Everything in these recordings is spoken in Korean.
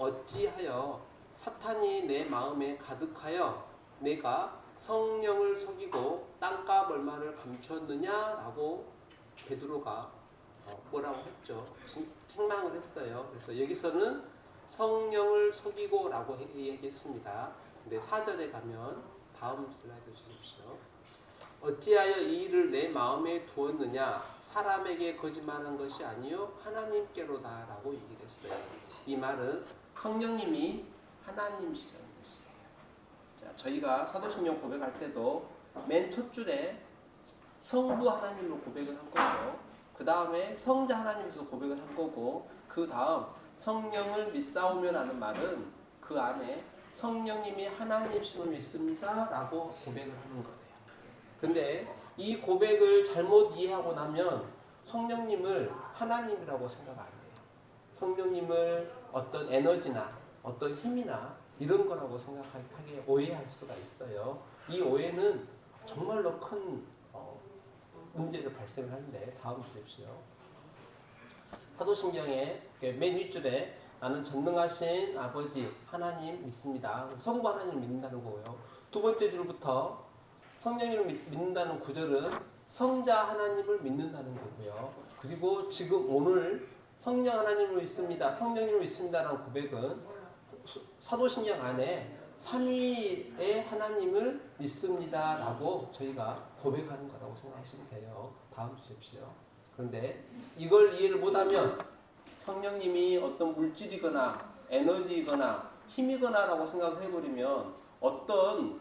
어찌하여 사탄이 내 마음에 가득하여 내가 성령을 속이고 땅값 얼마를 감추었느냐라고 베드로가 뭐라고 했죠. 책망을 했어요. 그래서 여기서는 성령을 속이고라고 얘기했습니다. 근데 4절에 가면 다음 슬라이드 주십시오. 어찌하여 이 일을 내 마음에 두었느냐 사람에게 거짓말한 것이 아니요 하나님께로다 라고 얘기를 했어요. 이 말은 성령님이 하나님이시라는 것이에요. 자, 저희가 사도신경 고백할 때도 맨 첫 줄에 성부 하나님으로 고백을 한 거고, 그 다음에 성자 하나님으로 고백을 한 거고, 그 다음 성령을 믿사오며 라는 말은 그 안에 성령님이 하나님이심을 믿습니다 라고 고백을 하는 거예요. 근데 이 고백을 잘못 이해하고 나면 성령님을 하나님이라고 생각 안 해요. 성령님을 어떤 에너지나 어떤 힘이나 이런 거라고 생각하게 오해할 수가 있어요. 이 오해는 정말로 큰 문제를 발생하는데 다음 보십시오. 사도신경의 맨 윗줄에 나는 전능하신 아버지 하나님 믿습니다. 성부 하나님 믿는다는 거고요. 두 번째 줄부터 성령님을 믿는다는 구절은 성자 하나님을 믿는다는 거고요. 그리고 지금 오늘 성령 하나님을 믿습니다. 성령님을 믿습니다라는 고백은 사도신경 안에 삼위의 하나님을 믿습니다라고 저희가 고백하는 거라고 생각하시면 돼요. 다음 주십시오. 그런데 이걸 이해를 못하면 성령님이 어떤 물질이거나 에너지이거나 힘이거나라고 생각을 해버리면 어떤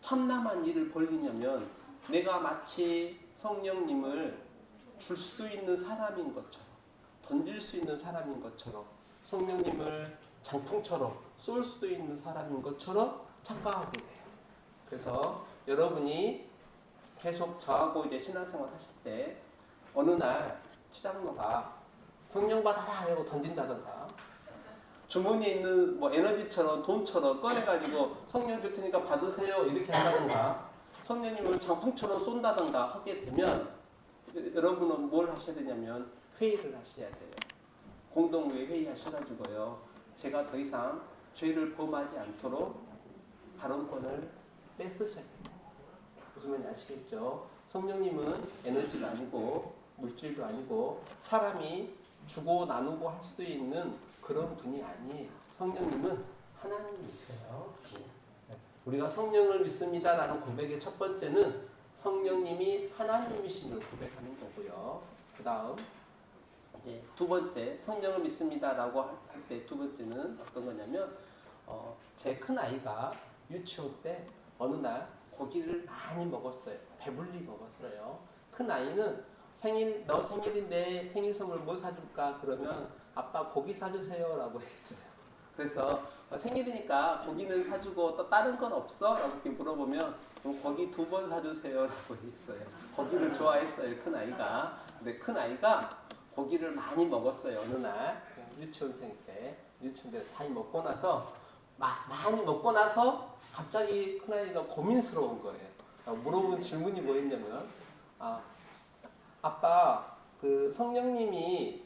참남한 일을 벌리냐면 내가 마치 성령님을 줄 수 있는 사람인 것처럼, 던질 수 있는 사람인 것처럼, 성령님을 장풍처럼 쏠 수도 있는 사람인 것처럼 착각하게 돼요. 그래서 여러분이 계속 저하고 이제 신앙생활 하실 때 어느 날 치장로가 성령 받아라 하고 던진다던가, 주머니에 있는 뭐 에너지처럼 돈처럼 꺼내가지고 성령 줄 테니까 받으세요 이렇게 한다던가, 성령님을 장풍처럼 쏜다던가 하게 되면 여러분은 뭘 하셔야 되냐면 회의를 하셔야 돼요. 공동회 회의 하셔가지고요, 제가 더 이상 죄를 범하지 않도록 발언권을 뺏으셔야 돼요. 무슨 말인지 아시겠죠? 성령님은 에너지가 아니고 물질도 아니고 사람이 주고 나누고 할 수 있는 그런 분이 아니에요. 성령님은 하나님이세요. 우리가 성령을 믿습니다라는 고백의 첫 번째는 성령님이 하나님이심을 고백하는 거고요. 그 다음 이제 두 번째 성령을 믿습니다라고 할 때 두 번째는 어떤 거냐면 제 큰 아이가 유치원 때 어느 날 고기를 많이 먹었어요. 배불리 먹었어요. 큰 아이는 너 생일인데 생일 선물 뭐 사줄까? 그러면 아빠 고기 사주세요 라고 했어요. 그래서 생일이니까 고기는 사주고 또 다른 건 없어? 라고 이렇게 물어보면 고기 2번 사주세요 라고 했어요. 고기를 좋아했어요, 큰 아이가. 근데 큰 아이가 고기를 많이 먹었어요. 어느 날 유치원생 때 많이 먹고 나서 많이 먹고 나서 갑자기 큰 아이가 고민스러운 거예요. 물어본 질문이 뭐였냐면 아빠, 그 성령님이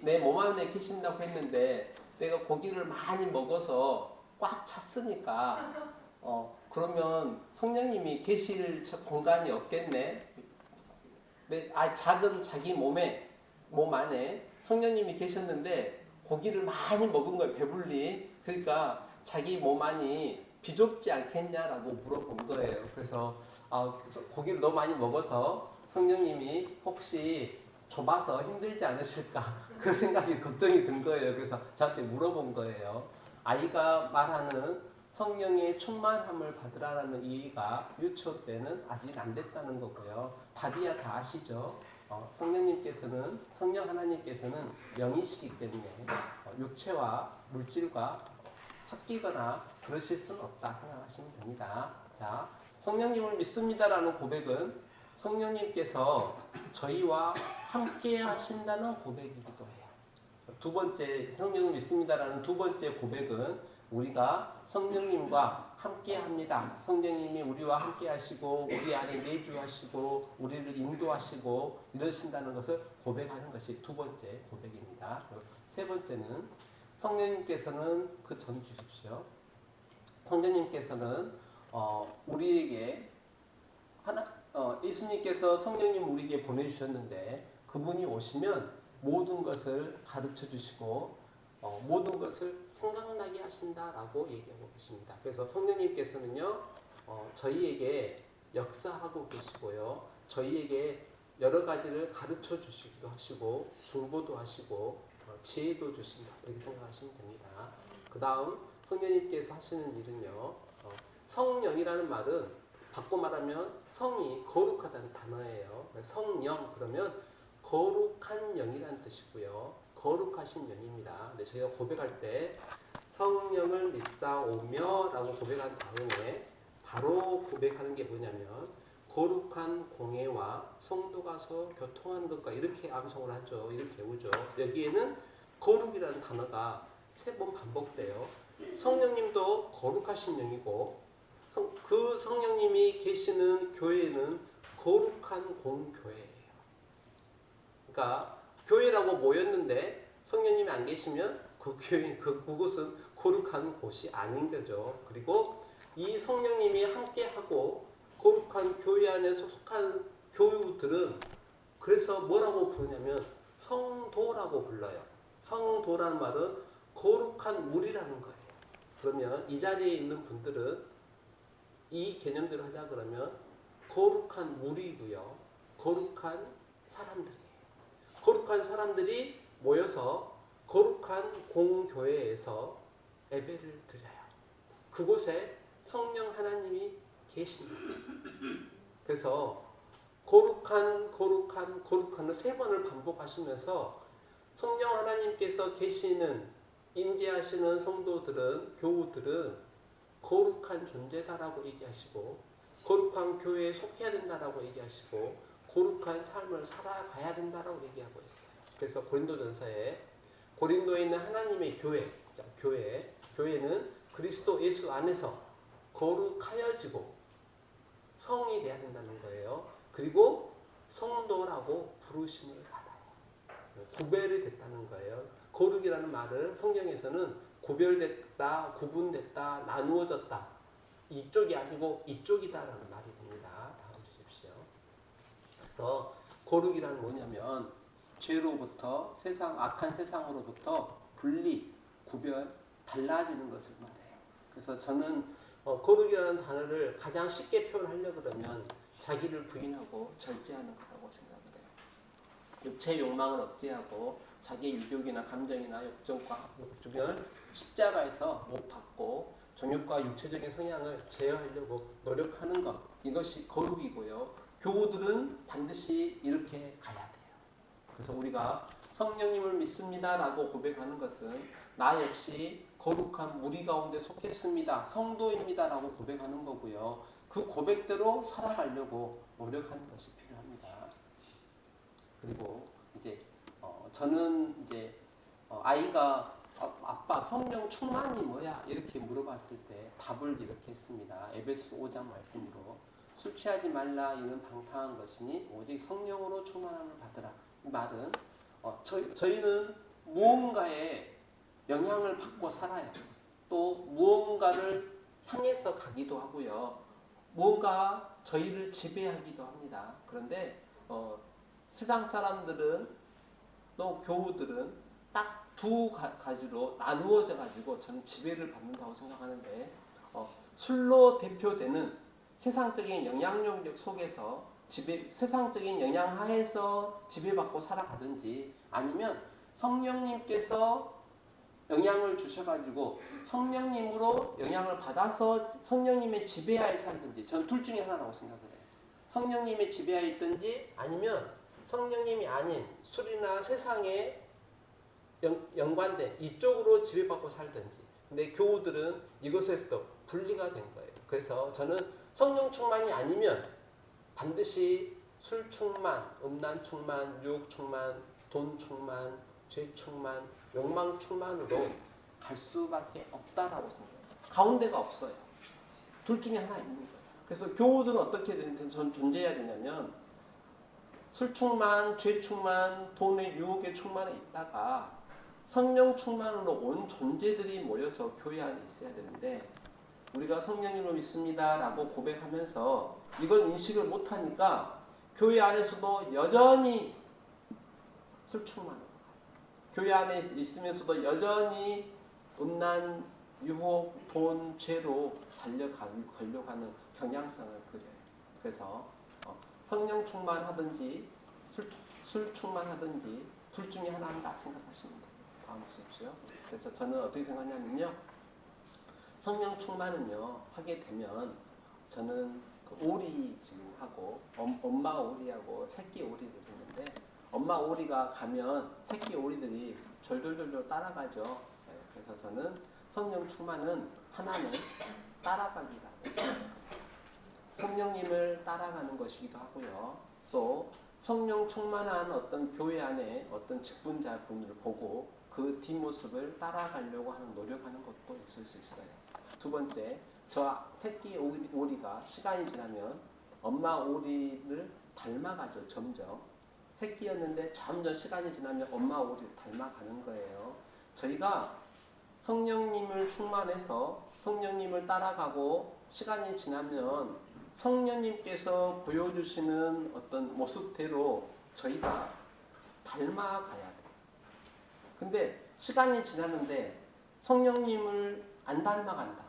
내 몸 안에 계신다고 했는데 내가 고기를 많이 먹어서 꽉 찼으니까 그러면 성령님이 계실 공간이 없겠네. 작은 자기 몸 안에 성령님이 계셨는데 고기를 많이 먹은 거예요, 배불리. 그러니까 자기 몸 안이 비좁지 않겠냐라고 물어본 거예요. 그래서 고기를 너무 많이 먹어서 성령님이 혹시 좁아서 힘들지 않으실까 그 생각이 걱정이 든 거예요. 그래서 저한테 물어본 거예요. 아이가 말하는 성령의 충만함을 받으라는 이해가 유치원 때는 아직 안 됐다는 거고요. 답이야 다 아시죠? 성령 하나님께서는 영이시기 때문에 육체와 물질과 섞이거나 그러실 수는 없다 생각하시면 됩니다. 자, 성령님을 믿습니다라는 고백은 성령님께서 저희와 함께 하신다는 고백이기도 해요. 두 번째, 성령을 믿습니다라는 두 번째 고백은 우리가 성령님과 함께 합니다. 성령님이 우리와 함께 하시고 우리 안에 내주하시고 우리를 인도하시고 이러신다는 것을 고백하는 것이 두 번째 고백입니다. 세 번째는 성령님께서는 그 전 주십시오. 성령님께서는 우리에게 예수님께서 성령님 우리에게 보내주셨는데 그분이 오시면 모든 것을 가르쳐 주시고 모든 것을 생각나게 하신다라고 얘기하고 계십니다. 그래서 성령님께서는요 저희에게 역사하고 계시고요 저희에게 여러 가지를 가르쳐 주시기도 하시고 중보도 하시고 지혜도 주신다 이렇게 생각하시면 됩니다. 그 다음 성령님께서 하시는 일은요 성령이라는 말은 바꿔 말하면 성이 거룩하다는 단어예요. 성령 그러면 거룩한 영이라는 뜻이고요. 거룩하신 영입니다. 근데 저희가 고백할 때 성령을 믿사오며 라고 고백한 다음에 바로 고백하는 게 뭐냐면 거룩한 공예와 성도가서 교통하는 것과 이렇게 암송을 하죠. 이렇게 외우죠. 여기에는 거룩이라는 단어가 3번 반복돼요. 성령님도 거룩하신 영이고 그 성령님이 계시는 교회는 거룩한 공교회예요. 그러니까 교회라고 모였는데 성령님이 안 계시면 그 교회 그곳은 거룩한 곳이 아닌 거죠. 그리고 이 성령님이 함께하고 거룩한 교회 안에 속한 교우들은 그래서 뭐라고 부르냐면 성도라고 불러요. 성도라는 말은 거룩한 무리라는 거예요. 그러면 이 자리에 있는 분들은 이 개념대로 하자 그러면 거룩한 무리고요. 거룩한 사람들이에요. 거룩한 사람들이 모여서 거룩한 공교회에서 예배를 드려요. 그곳에 성령 하나님이 계십니다. 그래서 거룩한을 3번을 반복하시면서 성령 하나님께서 계시는 임재하시는 성도들은 교우들은 거룩한 존재다라고 얘기하시고 거룩한 교회에 속해야 된다라고 얘기하시고 거룩한 삶을 살아가야 된다라고 얘기하고 있어요. 그래서 고린도전서에 고린도에 있는 하나님의 교회는 그리스도 예수 안에서 거룩하여지고 성이 돼야 된다는 거예요. 그리고 성도라고 부르심을 받아요. 구별이 됐다는 거예요. 거룩이라는 말을 성경에서는 구별됐다, 구분됐다, 나누어졌다. 이쪽이 아니고 이쪽이다라는 말이 됩니다. 다음 주십시오. 그래서 거룩이란 뭐냐면 죄로부터 악한 세상으로부터 분리, 구별, 달라지는 것을 말해요. 그래서 저는 거룩이라는 단어를 가장 쉽게 표현하려고 그러면 자기를 부인하고 절제하는 거라고 생각을 해요. 육체의 욕망을 억제하고 자기의 유욕이나 감정이나 욕정을 십자가에서 못 받고 정욕과 육체적인 성향을 제어하려고 노력하는 것 이것이 거룩이고요. 교우들은 반드시 이렇게 가야 돼요. 그래서 우리가 성령님을 믿습니다 라고 고백하는 것은 나 역시 거룩한 무리 가운데 속했습니다. 성도입니다 라고 고백하는 거고요. 그 고백대로 살아가려고 노력하는 것이 필요합니다. 그리고 이제 저는 이제 아이가 아빠 성령 충만이 뭐야? 이렇게 물어봤을 때 답을 이렇게 했습니다. 에베소서 5장 말씀으로 술 취하지 말라 이는 방탕한 것이니 오직 성령으로 충만함을 받으라. 이 말은 저희는 무언가에 영향을 받고 살아요. 또 무언가를 향해서 가기도 하고요. 무언가 저희를 지배하기도 합니다. 그런데 세상 사람들은 또 교우들은 딱 두 가지로 나누어져 가지고 저는 지배를 받는다고 생각하는데 술로 대표되는 세상적인 영향력 속에서 세상적인 영향 하에서 지배받고 살아가든지 아니면 성령님께서 영향을 주셔가지고 성령님으로 영향을 받아서 성령님의 지배하에 살든지 저는 둘 중에 하나라고 생각을 해요. 성령님의 지배하에 있든지 아니면 성령님이 아닌 술이나 세상에 연관된 이쪽으로 지배받고 살든지. 근데 교우들은 이것에서 분리가 된 거예요. 그래서 저는 성령 충만이 아니면 반드시 술 충만, 음란 충만, 유혹 충만, 돈 충만, 죄 충만, 욕망 충만으로 갈 수밖에 없다라고 생각해요. 가운데가 없어요. 둘 중에 하나 있는 거예요. 그래서 교우들은 어떻게 존재해야 되냐면 술 충만, 죄 충만, 돈의 유혹의 충만에 있다가 성령 충만으로 온 존재들이 모여서 교회 안에 있어야 되는데 우리가 성령님을 믿습니다라고 고백하면서 이걸 인식을 못하니까 교회 안에서도 여전히 술 충만하고 교회 안에 있으면서도 여전히 음란, 유혹, 돈, 죄로 달려가려고 하는 경향성을 그려요. 그래서 성령 충만하든지 술 충만하든지 둘 중에 하나 한다 생각하시면 돼요. 다음 보십시오. 그래서 저는 어떻게 생각하냐면요. 성령 충만은요 하게 되면 저는 그 오리 지금 하고 엄마 오리하고 새끼 오리를 있는데 엄마 오리가 가면 새끼 오리들이 졸졸졸졸 따라가죠. 네, 그래서 저는 성령 충만은 하나는 따라가기라고 성령님을 따라가는 것이기도 하고요. 또 성령 충만한 어떤 교회 안에 어떤 직분자분을 보고 그 뒷모습을 따라가려고 하는 노력하는 것도 있을 수 있어요. 두 번째, 저 새끼 오리가 시간이 지나면 엄마 오리를 닮아가죠. 점점. 새끼였는데 점점 시간이 지나면 엄마 오리를 닮아가는 거예요. 저희가 성령님을 충만해서 성령님을 따라가고 시간이 지나면 성령님께서 보여주시는 어떤 모습대로 저희가 닮아가야 돼요. 근데 시간이 지나는데 성령님을 안 닮아간다.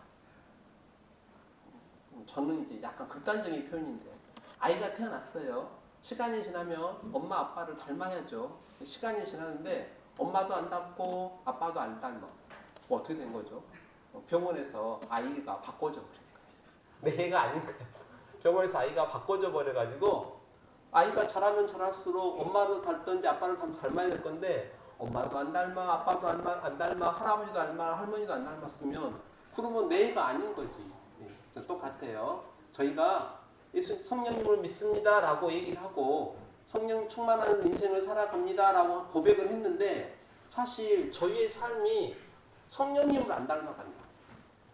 저는 이제 약간 극단적인 표현인데 아이가 태어났어요. 시간이 지나면 엄마 아빠를 닮아야죠. 시간이 지나는데 엄마도 안 닮고 아빠도 안 닮아. 뭐 어떻게 된 거죠? 병원에서 아이가 바꿔져 버린 거예요. 내 애가 아닌 거예요. 병원에서 아이가 바꿔져 버려가지고 아이가 자라면 자랄수록 엄마도 닮든지 아빠를 닮아야 될 건데 엄마도 안 닮아 아빠도 안 닮아 할아버지도 안 닮아 할머니도 안 닮았으면 그러면 내 애가 아닌 거지. 네, 똑같아요. 저희가 성령님을 믿습니다 라고 얘기를 하고 성령 충만한 인생을 살아갑니다 라고 고백을 했는데 사실 저희의 삶이 성령님을 안 닮아갑니다.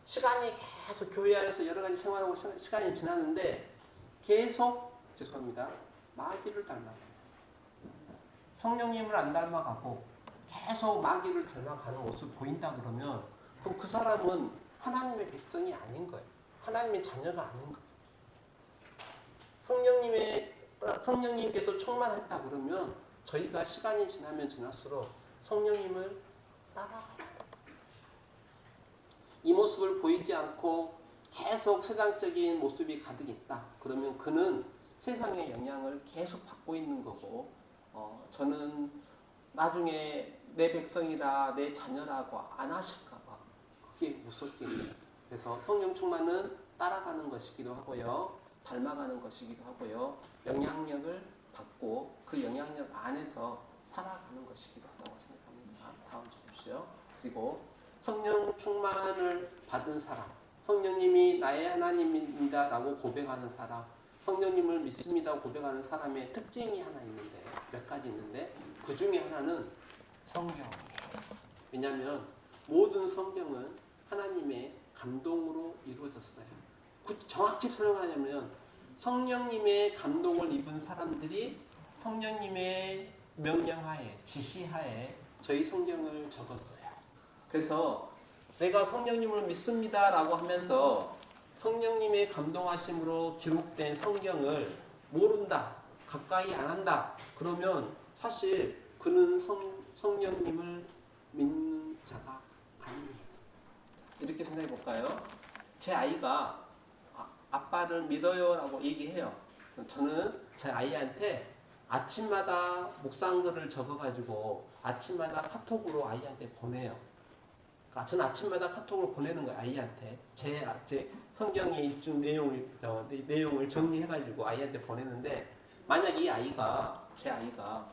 시간이 계속 교회 안에서 여러 가지 생활하고 시간이 지나는데 계속 마귀를 닮아가요. 성령님을 안 닮아가고 계속 마귀를 닮아가는 모습을 보인다 그러면 그럼 그 사람은 하나님의 백성이 아닌 거예요. 하나님의 자녀가 아닌 거예요. 성령님께서 충만했다 그러면 저희가 시간이 지나면 지날수록 성령님을 따라가요. 이 모습을 보이지 않고 계속 세상적인 모습이 가득 있다. 그러면 그는 세상의 영향을 계속 받고 있는 거고 저는 나중에 내 백성이라 내 자녀라고 안 하실까 봐 그게 무섭겠네요. 그래서 성령 충만은 따라가는 것이기도 하고요. 닮아가는 것이기도 하고요. 영향력을 받고 그 영향력 안에서 살아가는 것이기도 하다고 생각합니다. 다음 주십시오. 그리고 성령 충만을 받은 사람, 성령님이 나의 하나님입니다 라고 고백하는 사람, 성령님을 믿습니다 고백하는 사람의 특징이 하나 있는데 몇 가지 있는데 그 중에 하나는 성경이에요. 왜냐하면 모든 성경은 하나님의 감동으로 이루어졌어요. 정확히 설명하자면 성령님의 감동을 입은 사람들이 성령님의 명령하에 지시하에 저희 성경을 적었어요. 그래서 내가 성령님을 믿습니다 라고 하면서 성령님의 감동하심으로 기록된 성경을 모른다, 가까이 안 한다 그러면 사실 그는 성령님을 믿는 자가 아니에요. 이렇게 생각해 볼까요? 제 아이가 아빠를 믿어요 라고 얘기해요. 저는 제 아이한테 아침마다 묵상글을 적어가지고 아침마다 카톡으로 아이한테 보내요. 그러니까 저는 아침마다 카톡을 보내는 거예요. 아이한테 제 성경의 일중 내용을 정리해가지고 아이한테 보내는데 만약 제 아이가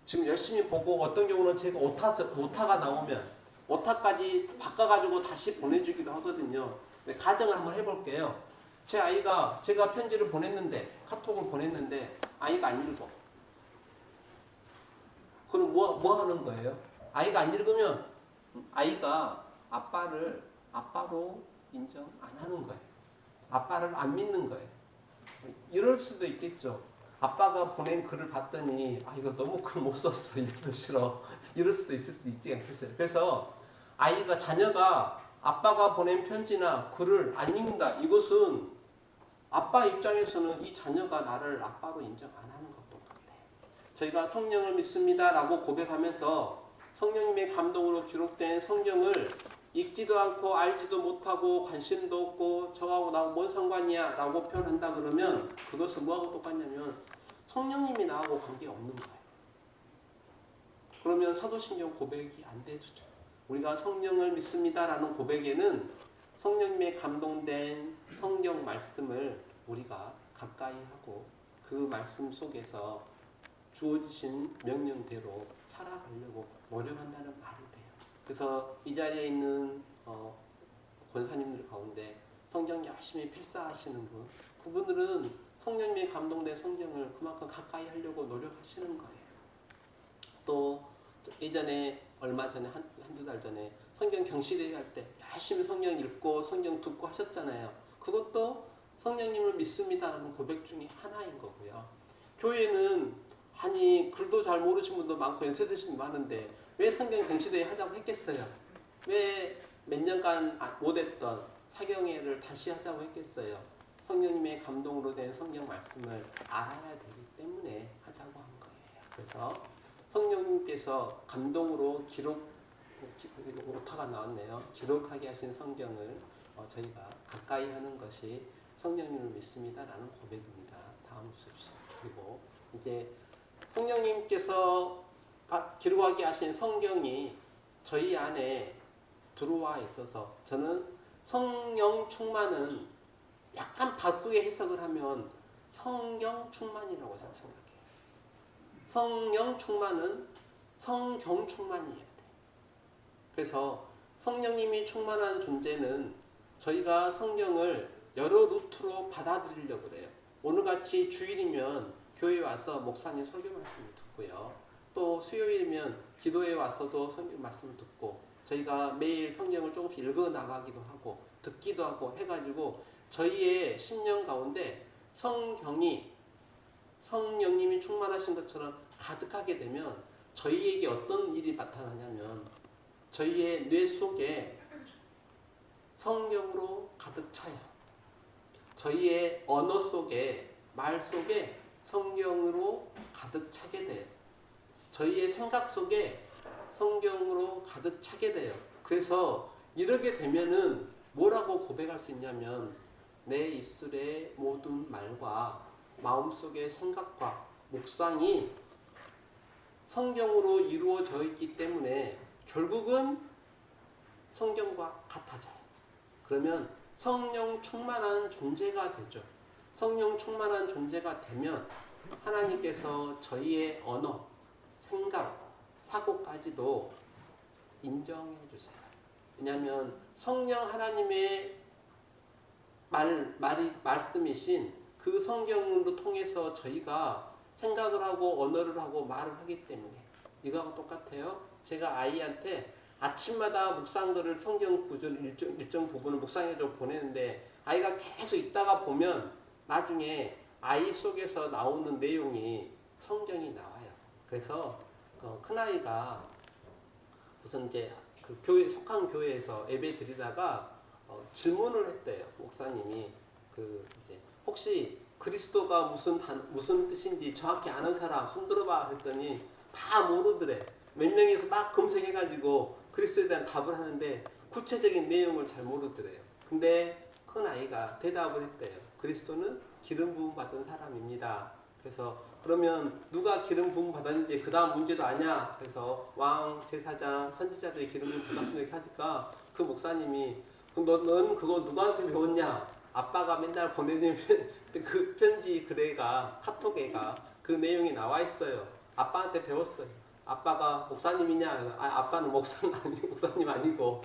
지금 열심히 보고 어떤 경우는 제가 오타가 나오면 오타까지 바꿔가지고 다시 보내주기도 하거든요. 근데 가정을 한번 해볼게요. 제 아이가 제가 편지를 보냈는데 카톡을 보냈는데 아이가 안 읽어. 그럼 뭐 하는 거예요? 아이가 안 읽으면 아이가 아빠를 아빠로 인정 안 하는 거예요. 아빠를 안 믿는 거예요. 이럴 수도 있겠죠. 아빠가 보낸 글을 봤더니 이거 너무 글 못 썼어. 읽기 싫어. 이럴 수도 있을 수도 있지 않겠어요. 그래서 자녀가 아빠가 보낸 편지나 글을 안 읽는다. 이것은 아빠 입장에서는 이 자녀가 나를 아빠로 인정 안 하는 것도 같아요. 저희가 성령을 믿습니다 라고 고백하면서 성령님의 감동으로 기록된 성경을 읽지도 않고 알지도 못하고 관심도 없고 저하고 나하고 뭔 상관이야 라고 표현한다 그러면 그것은 뭐하고 똑같냐면 성령님이 나하고 관계없는 거예요. 그러면 사도신경 고백이 안 되죠. 우리가 성령을 믿습니다 라는 고백에는 성령님의 감동된 성경 말씀을 우리가 가까이 하고 그 말씀 속에서 주어지신 명령대로 살아가려고 노력한다는 말이 돼요. 그래서 이 자리에 있는 권사님들 가운데 성경 열심히 필사하시는 분, 그분들은 성령님의 감동된 성경을 그만큼 가까이 하려고 노력하시는 거예요. 또 예전에 얼마 전에 한두 달 전에 성경 경시대회 할 때 열심히 성경 읽고 성경 듣고 하셨잖아요. 그것도 성령님을 믿습니다라는 고백 중에 하나인 거고요. 교회는 글도 잘 모르신 분도 많고 연세 드신 분도 많은데 왜 성경 경시대회 하자고 했겠어요? 왜 몇 년간 못했던 사경회를 다시 하자고 했겠어요? 성령님의 감동으로 된 성경 말씀을 알아야 되기 때문에 하자고 한 거예요. 그래서 성령님께서 감동으로 오타가 나왔네요. 기록하게 하신 성경을 저희가 가까이 하는 것이 성령님을 믿습니다라는 고백입니다. 다음 주십시오. 그리고 이제 성령님께서 기록하게 하신 성경이 저희 안에 들어와 있어서 저는 성령 충만은 약간 바꾸게 해석을 하면 성경 충만이라고 저는 생각해요. 성령 충만은 성경 충만이어야 돼. 그래서 성령님이 충만한 존재는 저희가 성경을 여러 루트로 받아들이려고 그래요. 오늘같이 주일이면 교회에 와서 목사님 설교 말씀을 듣고요. 또 수요일이면 기도에 와서도 성경 말씀을 듣고 저희가 매일 성경을 조금씩 읽어 나가기도 하고 듣기도 하고 해가지고 저희의 심령 가운데 성령님이 충만하신 것처럼 가득하게 되면 저희에게 어떤 일이 나타나냐면 저희의 뇌 속에 성령으로 가득 차요. 저희의 언어 속에 말 속에 성경으로 가득 차게 돼요. 저희의 생각 속에 성경으로 가득 차게 돼요. 그래서 이렇게 되면은 뭐라고 고백할 수 있냐면 내 입술의 모든 말과 마음속의 생각과 묵상이 성경으로 이루어져 있기 때문에 결국은 성경과 같아져요. 그러면 성령 충만한 존재가 되죠. 성령 충만한 존재가 되면 하나님께서 저희의 언어, 생각, 사고까지도 인정해 주세요. 왜냐하면 성령 하나님의 말씀이신 그 성경으로 통해서 저희가 생각을 하고 언어를 하고 말을 하기 때문에 이거하고 똑같아요. 제가 아이한테 아침마다 묵상글을 성경 구절 일정 부분을 묵상해서 보내는데 아이가 계속 읽다가 보면 나중에 아이 속에서 나오는 내용이 성경이 나와요. 그래서 큰아이가 무슨 이제 그 교회 속한 교회에서 예배 드리다가 질문을 했대요. 목사님이 이제 혹시 그리스도가 무슨 뜻인지 정확히 아는 사람 손 들어봐 했더니 다 모르더래. 몇 명이서 막 검색해가지고 그리스도에 대한 답을 하는데 구체적인 내용을 잘 모르더래요. 근데 큰 아이가 대답을 했대요. 그리스도는 기름 부음 받은 사람입니다. 그래서 그러면 누가 기름 부음 받았는지 그 다음 문제도 아냐? 그래서 왕, 제사장, 선지자들이 기름 부음 받았으면 이렇게 하니까 그 목사님이 넌 그거 누구한테 배웠냐? 아빠가 맨날 보내는 그 편지 글에가 카톡에가 그 내용이 나와 있어요. 아빠한테 배웠어요. 아빠가 목사님이냐? 아빠는 목사님 아니고.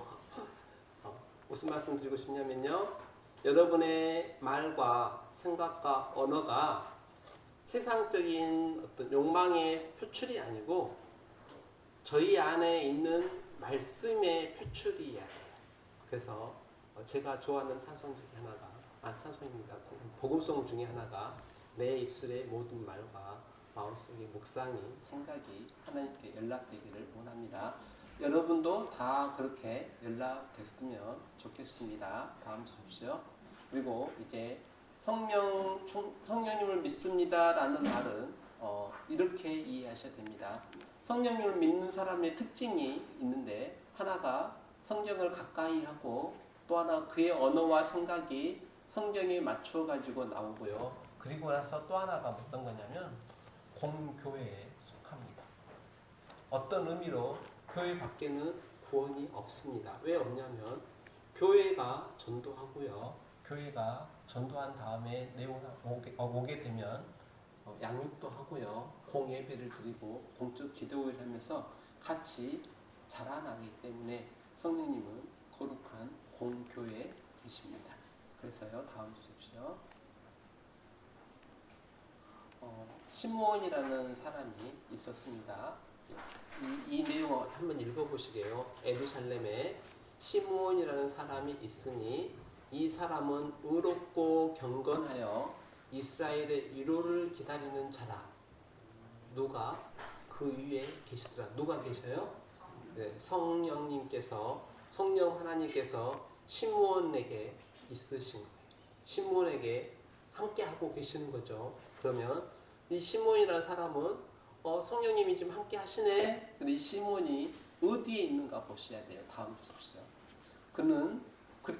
무슨 말씀 드리고 싶냐면요. 여러분의 말과 생각과 언어가 세상적인 어떤 욕망의 표출이 아니고 저희 안에 있는 말씀의 표출이야. 그래서 제가 좋아하는 찬송 중에 하나가 찬송입니다. 복음송 중에 하나가 내 입술의 모든 말과 마음속에 묵상이, 생각이 하나님께 연락되기를 원합니다. 여러분도 다 그렇게 연락됐으면 좋겠습니다. 다음 주십시오. 그리고 이제 성령님을 믿습니다 라는 말은 이렇게 이해하셔야 됩니다. 성령님을 믿는 사람의 특징이 있는데, 하나가 성경을 가까이 하고, 또 하나 그의 언어와 생각이 성경에 맞추어 가지고 나오고요. 그리고 나서 또 하나가 어떤 거냐면 공교회에 속합니다. 어떤 의미로 교회 밖에는 구원이 없습니다. 왜 없냐면 교회가 전도하고요. 교회가 전도한 다음에 오게 되면 양육도 하고요. 공예배를 드리고 공적 기도를 하면서 같이 자라나기 때문에 성령님은 거룩한 공교회이십니다. 그래서요, 다음 주십시오. 시므온이라는 사람이 있었습니다. 이 내용을 한번 읽어보시게요. 에루살렘에 시므온이라는 사람이 있으니 이 사람은 의롭고 경건하여 이스라엘의 위로를 기다리는 자라. 누가 그 위에 계시더라. 누가 계셔요? 네, 성령 하나님께서 시므온에게 있으신 거예요. 시므온에게 함께 하고 계시는 거죠. 그러면 이 시므온이라는 사람은 성령님이 지금 함께 하시네. 근데 이 시므온이 어디에 있는가 보셔야 돼요. 다음 주십시오. 그는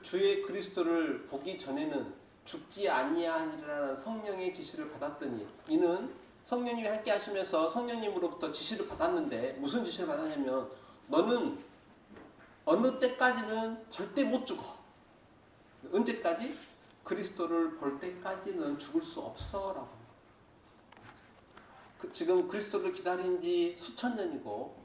주의 그리스도를 보기 전에는 죽지 아니하리라는 성령의 지시를 받았더니, 이는 성령님이 함께 하시면서 성령님으로부터 지시를 받았는데, 무슨 지시를 받았냐면 너는 어느 때까지는 절대 못 죽어. 언제까지? 그리스도를 볼 때까지는 죽을 수 없어 라고. 지금 그리스도를 기다린 지 수천 년이고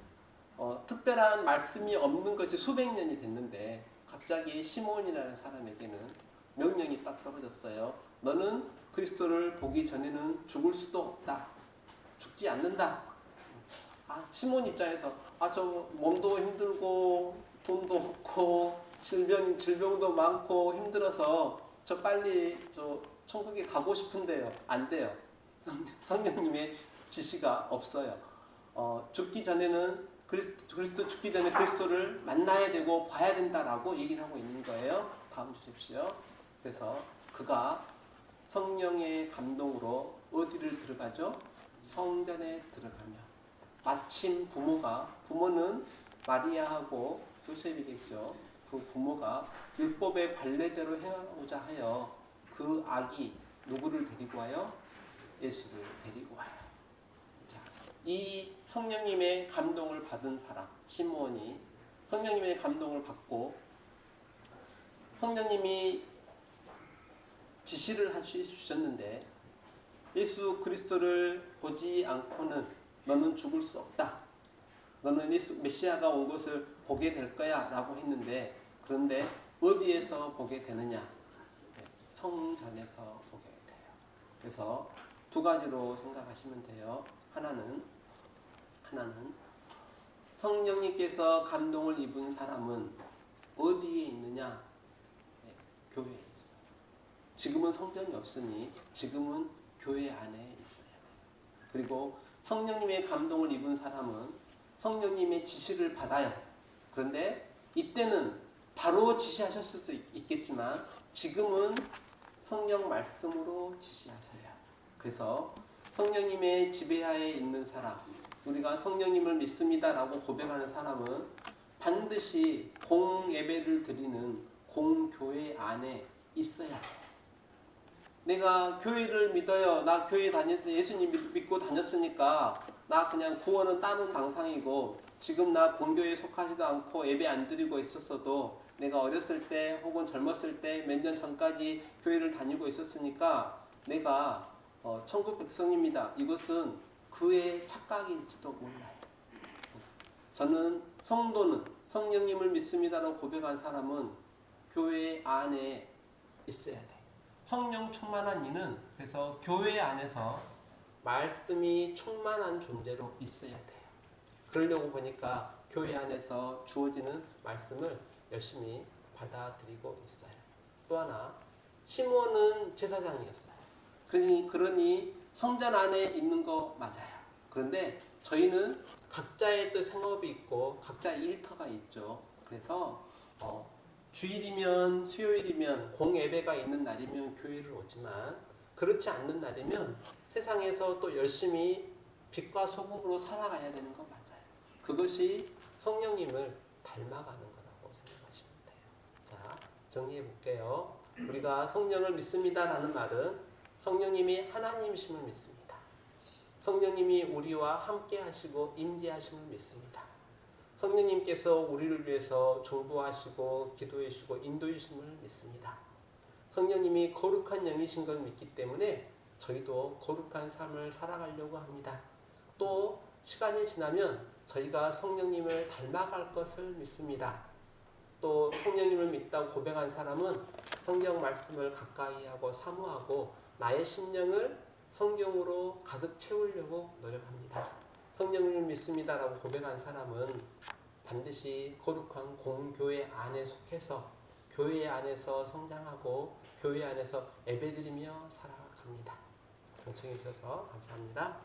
특별한 말씀이 없는 것이 수백 년이 됐는데, 갑자기 시몬이라는 사람에게는 명령이 딱 떨어졌어요. 너는 그리스도를 보기 전에는 죽을 수도 없다. 죽지 않는다. 시몬 입장에서 저 몸도 힘들고 돈도 없고 질병도 많고 힘들어서 저 빨리 천국에 가고 싶은데요. 안 돼요. 성령님의 지시가 없어요. 죽기 전에는 그리스도 죽기 전에 그리스도를 만나야 되고 봐야 된다라고 얘기를 하고 있는 거예요. 다음 주십시오. 그래서 그가 성령의 감동으로 어디를 들어가죠? 성전에 들어가며, 마침 부모는 마리아하고 요셉이겠죠. 그 부모가 율법의 관례대로 행하고자 하여 그 아기 누구를 데리고 와요? 예수를 데리고 와요. 자, 이 성령님의 감동을 받은 사람 시므온이 성령님의 감동을 받고 성령님이 지시를 주셨는데, 예수 그리스도를 보지 않고는 너는 죽을 수 없다. 너는 메시아가 온 것을 보게 될 거야 라고 했는데, 그런데 어디에서 보게 되느냐? 성전에서 보게 돼요. 그래서 두 가지로 생각하시면 돼요. 하나는 성령님께서 감동을 입은 사람은 어디에 있느냐? 교회에 있어요. 지금은 성전이 없으니 지금은 교회 안에 있어요. 그리고 성령님의 감동을 입은 사람은 성령님의 지시를 받아요. 그런데 이때는 바로 지시하실 수도 있겠지만 지금은 성령 말씀으로 지시하셔요. 그래서 성령님의 지배하에 있는 사람, 우리가 성령님을 믿습니다라고 고백하는 사람은 반드시 공예배를 드리는 공교회 안에 있어야 돼요. 내가 교회를 믿어요. 나 교회 예수님 믿고 다녔으니까 나 그냥 구원은 따는 당상이고, 지금 나 공교회에 속하지도 않고 예배 안 드리고 있었어도 내가 어렸을 때 혹은 젊었을 때 몇 년 전까지 교회를 다니고 있었으니까 내가 천국 백성입니다. 이것은 그의 착각일지도 몰라요. 저는 성도는 성령님을 믿습니다라고 고백한 사람은 교회 안에 있어야 돼요. 성령 충만한 이는 그래서 교회 안에서 말씀이 충만한 존재로 있어야 돼요. 그러려고 보니까 교회 안에서 주어지는 말씀을 열심히 받아들이고 있어요. 또 하나, 시므온은 제사장이었어요. 그러니 성전 안에 있는 거 맞아요. 그런데 저희는 각자의 또 생업이 있고 각자의 일터가 있죠. 그래서 주일이면 수요일이면 공예배가 있는 날이면 교회를 오지만 그렇지 않는 날이면 세상에서 또 열심히 빛과 소금으로 살아가야 되는 거 맞아요. 그것이 성령님을 닮아가는 거라고 생각하시면 돼요. 자, 정리해 볼게요. 우리가 성령을 믿습니다라는 말은 성령님이 하나님이심을 믿습니다. 성령님이 우리와 함께 하시고 임재하심을 믿습니다. 성령님께서 우리를 위해서 중보하시고 기도해 주시고 인도해 주심을 믿습니다. 성령님이 거룩한 영이신 걸 믿기 때문에 저희도 거룩한 삶을 살아가려고 합니다. 또 시간이 지나면 저희가 성령님을 닮아갈 것을 믿습니다. 또 성령님을 믿다고 고백한 사람은 성경 말씀을 가까이 하고 사모하고 나의 심령을 성경으로 가득 채우려고 노력합니다. 성령님을 믿습니다라고 고백한 사람은 반드시 거룩한 공교회 안에 속해서 교회 안에서 성장하고 교회 안에서 예배드리며 살아갑니다. 경청해 주셔서 감사합니다.